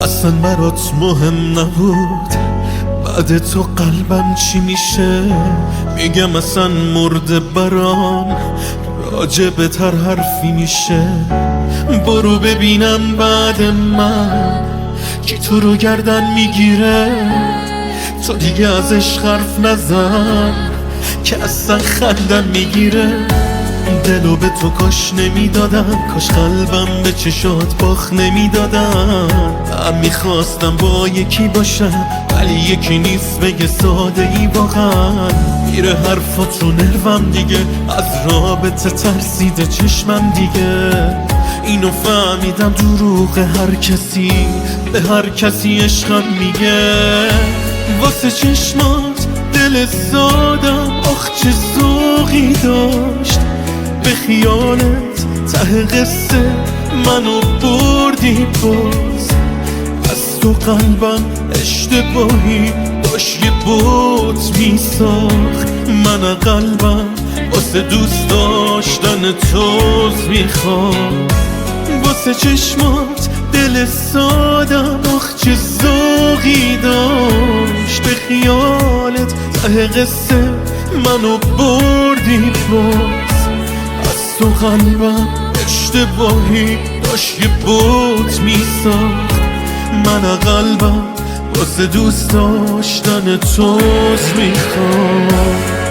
اصلا برات مهم نبود بعد تو قلبم چی میشه. میگم اصلا مرده برام راجبت هر حرفی میشه. برو ببینم بعد من کی تو رو گردن میگیره. تو دیگه ازش حرف نزن که اصلا خندم میگیره. دلو به تو کاش نمیدادم، کاش قلبم به چشات باخ نمیدادم. من میخواستم با یکی باشم ولی یکی نیست بگه ساده ای واقعا. میره حرفات رو نروم دیگه، از رابطه ترسیده چشمم دیگه. اینو فهمیدم دروغ هر کسی به هر کسی عشقم میگه. واسه چشمات دل سادم آخ چه ذوقی داشت. به خیالت ته قصه منو بردی باز. از تو قلبم اشتباهی داشت یه بوت میساخت. من قلبم واسه دوست داشتن توز میخوام. واسه چشمات دل سادم آخ چه ذوقی داشت. به خیالت ته قصه منو بردی باز. از تو قلبم اشتباهی داشت یه بوت میساخت. من قلبم واسه دوست داشتن توز میخوام.